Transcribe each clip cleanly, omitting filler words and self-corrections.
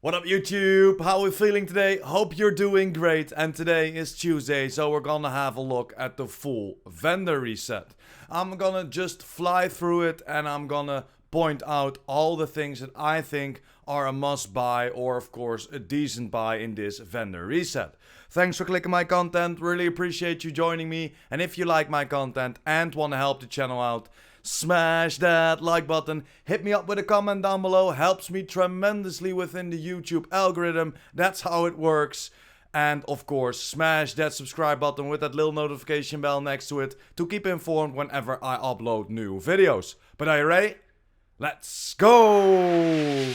What up YouTube? How are we feeling today? Hope you're doing great. And today is Tuesday, so we're gonna have a look at the full vendor reset. I'm gonna just fly through it and I'm gonna point out all the things that I think are a must buy or of course a decent buy in this vendor reset. Thanks for clicking my content, really appreciate you joining me. And if you like my content and want to help the channel out, smash that like button, hit me up with a comment down below, helps me tremendously within the YouTube algorithm, that's how it works. And of course, smash that subscribe button with that little notification bell next to it to keep informed whenever I upload new videos. But are you ready? Let's go!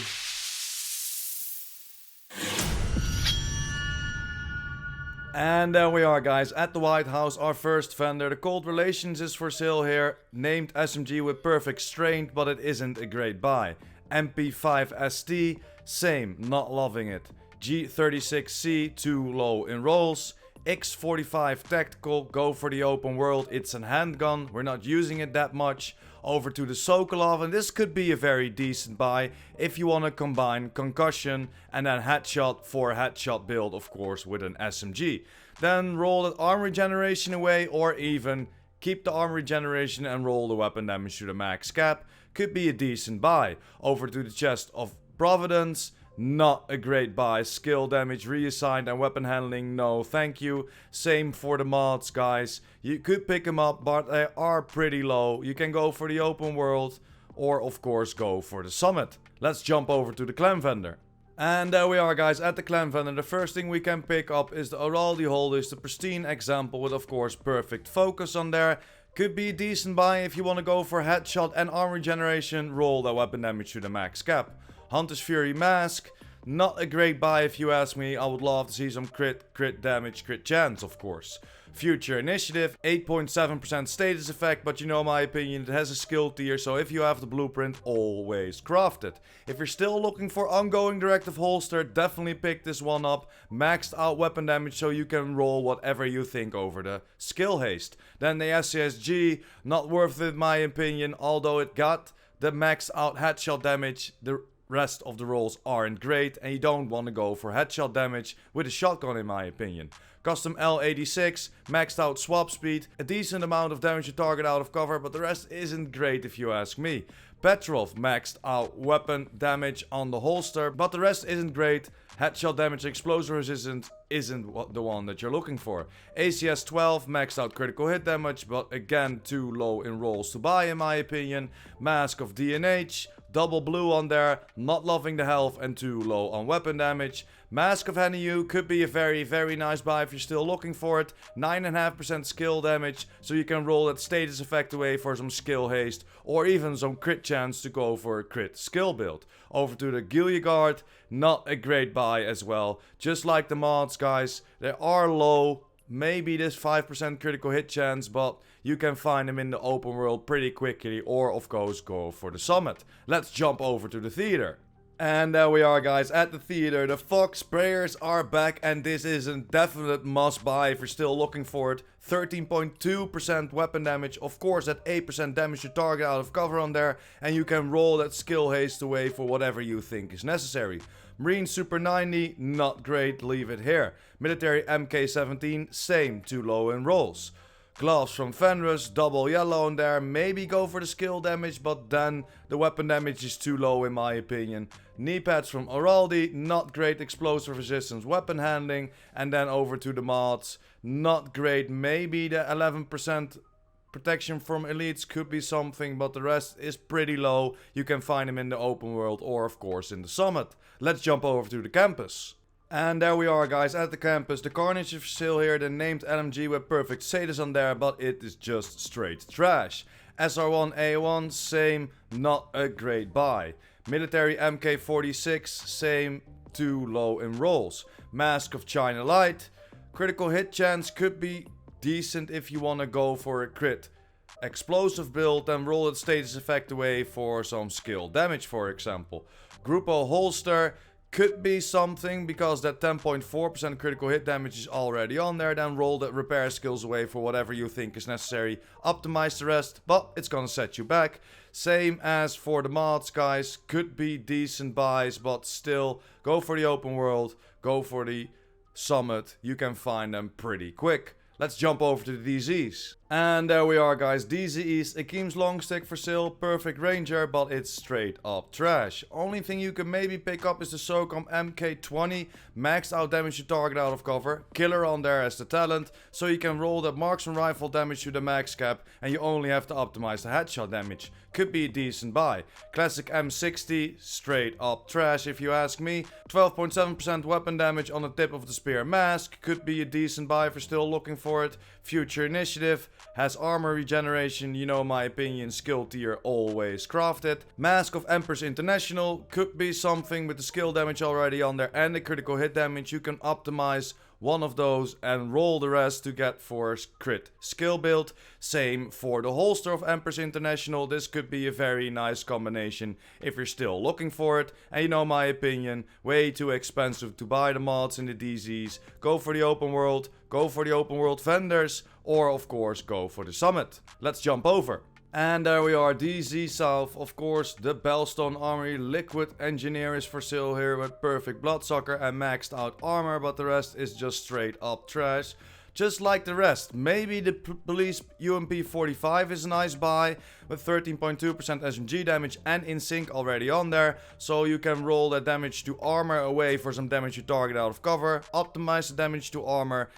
And there we are guys, at the White House, our first vendor. The Cold Relations is for sale here, named SMG with perfect strength, but it isn't a great buy. MP5ST, same, not loving it. G36C, too low in rolls. X45 Tactical, go for the open world, it's a handgun, we're not using it that much. Over to the Sokolov, and this could be a very decent buy if you want to combine concussion and then headshot for a headshot build, of course, with an SMG. Then roll the arm regeneration away, or even keep the arm regeneration and roll the weapon damage to the max cap. Could be a decent buy. Over to the Chest of Providence. Not a great buy. Skill damage reassigned and weapon handling, no thank you. Same for the mods guys. You could pick them up, but they are pretty low. You can go for the open world or of course go for the summit. Let's jump over to the clan vendor. And there we are guys, at the clan vendor. The first thing we can pick up is the Araldi holders, the pristine example with of course perfect focus on there. Could be a decent buy if you want to go for headshot and arm regeneration, roll that weapon damage to the max cap. Hunter's Fury Mask, not a great buy if you ask me. I would love to see some crit damage, crit chance of course. Future Initiative, 8.7% status effect, but you know my opinion, it has a skill tier, so if you have the blueprint, always craft it. If you're still looking for ongoing directive holster, definitely pick this one up. Maxed out weapon damage so you can roll whatever you think over the skill haste. Then the SCSG, not worth it in my opinion, although it got the maxed out headshot damage. The rest of the rolls aren't great and you don't want to go for headshot damage with a shotgun in my opinion. Custom L86, maxed out swap speed, a decent amount of damage to target out of cover, but the rest isn't great if you ask me. Petrov, maxed out weapon damage on the holster, but the rest isn't great. Headshot damage, explosive resistance isn't the one that you're looking for. ACS 12, maxed out critical hit damage, but again too low in rolls to buy in my opinion. Mask of DNH, double blue on there, not loving the health and too low on weapon damage. Mask of Hanu could be a very nice buy if you're still looking for it. 9.5% skill damage, so you can roll that status effect away for some skill haste or even some crit chance to go for a crit skill build. Over to the Gilliard, not a great buy as well. Just like the mods guys, they are low. Maybe this 5% critical hit chance, but you can find them in the open world pretty quickly or of course go for the summit. Let's jump over to the theater. And there we are guys, at the theater. The Fox Sprayers are back and this is a definite must buy if you're still looking for it. 13.2% weapon damage, of course at 8% damage to target out of cover on there, and you can roll that skill haste away for whatever you think is necessary. Marine Super 90, not great, leave it here. Military MK17, same, too low in rolls. Gloves from Fenris, double yellow on there, maybe go for the skill damage, but then the weapon damage is too low in my opinion. Knee pads from Araldi, not great explosive resistance, weapon handling, and then over to the mods, not great, maybe the 11% protection from elites could be something, but the rest is pretty low. You can find them in the open world or of course in the summit. Let's jump over to the campus. And there we are guys, at the campus. The Carnage is for sale here, the named LMG with perfect status on there, but it is just straight trash. SR1A1, same, not a great buy. Military MK46, same, too low in rolls. Mask of China Light, critical hit chance could be decent if you want to go for a crit explosive build, then roll its status effect away for some skill damage for example. Grupo holster, Could be something because that 10.4% critical hit damage is already on there. Then roll the repair skills away for whatever you think is necessary. Optimize the rest, but it's gonna set you back. Same as for the mods, guys. Could be decent buys, but still go for the open world. Go for the summit. You can find them pretty quick. Let's jump over to the DZs. And there we are, guys. DZs, Akim's Longstick for sale, perfect ranger, but it's straight up trash. Only thing you can maybe pick up is the SOCOM MK20, maxed out damage to target out of cover, killer on there as the talent, so you can roll that marksman rifle damage to the max cap, and you only have to optimize the headshot damage. Could be a decent buy. Classic M60, straight up trash if you ask me. 12.7% weapon damage on the tip of the spear mask, could be a decent buy if you're still looking for it. Future Initiative, has armor regeneration, you know my opinion, skill tier always crafted. Mask of Empress International, could be something with the skill damage already on there and the critical hit damage. You can optimize one of those and roll the rest to get force crit skill build. Same for the holster of Empress International. This could be a very nice combination if you're still looking for it. And you know my opinion, way too expensive to buy the mods in the DZs. Go for the open world, go for the open world vendors, or of course go for the summit. Let's jump over. And there we are, DZ South, of course, the Bellstone Armory Liquid Engineer is for sale here with perfect Bloodsucker and maxed out armor, but the rest is just straight up trash. Just like the rest, maybe the Police UMP 45 is a nice buy with 13.2% SMG damage and in sync already on there, so you can roll that damage to armor away for some damage to target out of cover, optimize the damage to armor,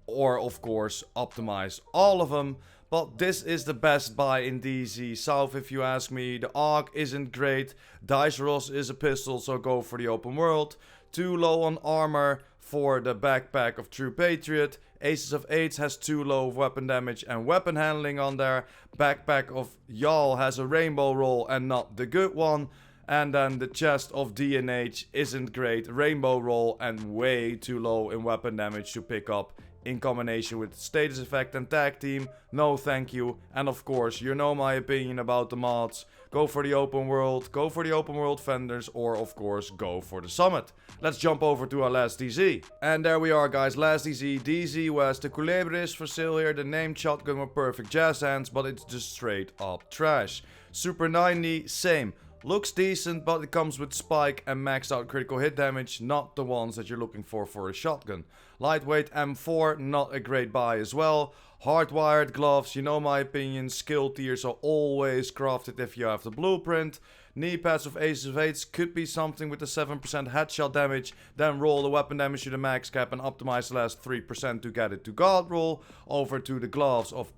or of course optimize all of them. But this is the best buy in DZ South if you ask me. The AUG isn't great, Dice Ross is a pistol, so go for the open world. Too low on armor for the backpack of True Patriot. Aces of Eights has too low of weapon damage and weapon handling on there. Backpack of Y'all has a rainbow roll and not the good one. And then the chest of DNH isn't great, rainbow roll and way too low in weapon damage to pick up. In combination with status effect and tag team, no thank you. And of course, you know my opinion about the mods. Go for the open world, go for the open world vendors, or of course go for the summit. Let's jump over to our last DZ. And there we are, guys, last DZ, DZ West. The Culebra is for sale here, the named shotgun with perfect jazz hands, but it's just straight up trash. Super 90, same. Looks decent, but it comes with spike and maxed out critical hit damage, not the ones that you're looking for a shotgun. Lightweight M4, not a great buy as well. Hardwired gloves, you know my opinion, skill tiers are always crafted if you have the blueprint. Knee pads of Aces of Eights could be something with the 7% headshot damage, then roll the weapon damage to the max cap and optimize the last 3% to get it to God roll. Over to the gloves of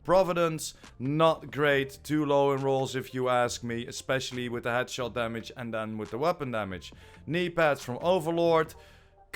Providence, not great, too low in rolls if you ask me, especially with the headshot damage and then with the weapon damage. Knee pads from Overlord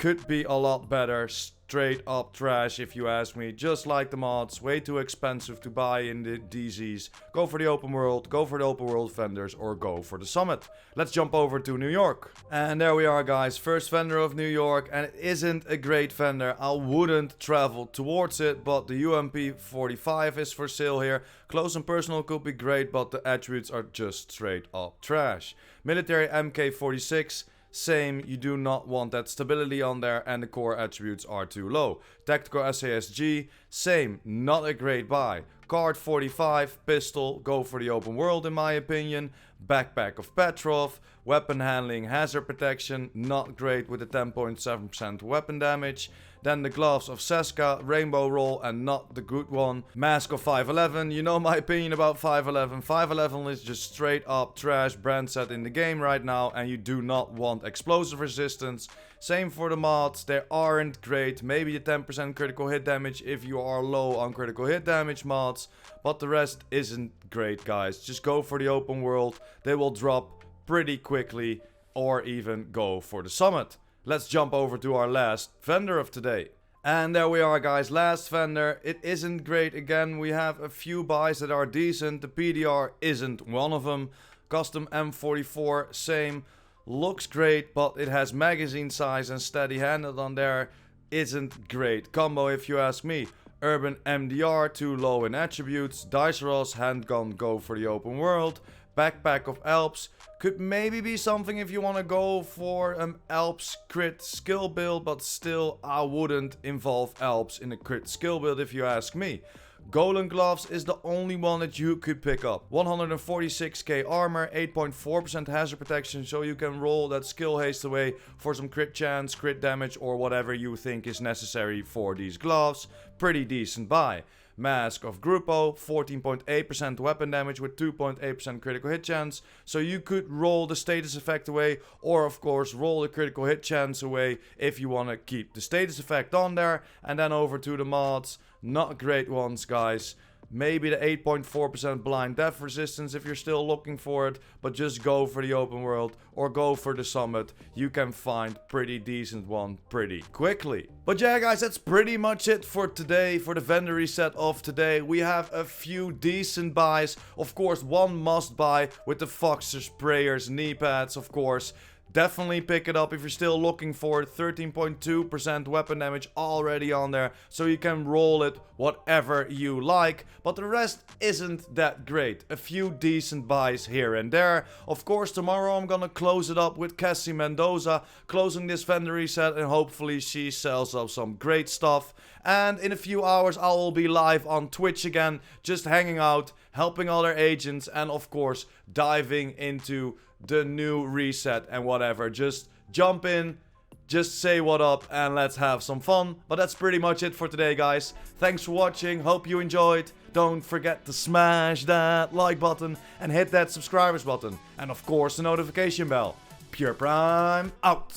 could be a lot better, straight up trash if you ask me, just like the mods, way too expensive to buy in the DZs. Go for the open world, go for the open world vendors, or go for the summit. Let's jump over to New York. And there we are, guys, first vendor of New York, and it isn't a great vendor. I wouldn't travel towards it, but the UMP 45 is for sale here. Close and personal could be great, but the attributes are just straight up trash. Military MK 46, same, you do not want that stability on there and the core attributes are too low. Tactical SASG, same, not a great buy. Card 45, pistol, go for the open world in my opinion. Backpack of Petrov, weapon handling, hazard protection, not great with the 10.7% weapon damage. Then the gloves of Seska, rainbow roll and not the good one. Mask of 511, you know my opinion about 511. 511 is just straight up trash brand set in the game right now and you do not want explosive resistance. Same for the mods, they aren't great. Maybe a 10% critical hit damage if you are low on critical hit damage mods. But the rest isn't great, guys. Just go for the open world. They will drop pretty quickly, or even go for the summit. Let's jump over to our last vendor of today. And there we are, guys, last vendor. It isn't great again. We have a few buys that are decent. The PDR isn't one of them. Custom M44, same. Looks great, but it has magazine size and steady handed on there. Isn't great combo if you ask me. Urban MDR, too low in attributes. Dice Ross, handgun, go for the open world. Backpack of Alps could maybe be something if you want to go for Alps crit skill build, but still I wouldn't involve Alps in a crit skill build if you ask me. Golem Gloves is the only one that you could pick up. 146k armor, 8.4% hazard protection, so you can roll that skill haste away for some crit chance, crit damage, or whatever you think is necessary for these gloves. Pretty decent buy. Mask of Gruppo, 14.8% weapon damage with 2.8% critical hit chance. So you could roll the status effect away, or of course roll the critical hit chance away if you want to keep the status effect on there. And then over to the mods. Not great ones, guys. Maybe the 8.4% blind death resistance if you're still looking for it, but just go for the open world or go for the summit. You can find pretty decent one pretty quickly. But yeah, guys, that's pretty much it for today, for the vendor reset of today. We have a few decent buys. Of course, one must buy with the Foxer sprayers, knee pads, of course. Definitely pick it up if you're still looking for it. 13.2% weapon damage already on there, so you can roll it whatever you like. But the rest isn't that great. A few decent buys here and there. Of course, tomorrow I'm gonna close it up with Cassie Mendoza, closing this vendor reset, and hopefully she sells up some great stuff. And in a few hours I will be live on Twitch again, just hanging out, helping other agents, and of course diving into the new reset and whatever. Just jump in, just say what up, and let's have some fun. But that's pretty much it for today, guys. Thanks for watching, hope you enjoyed. Don't forget to smash that like button and hit that subscribers button, and of course the notification bell. PurePrime out.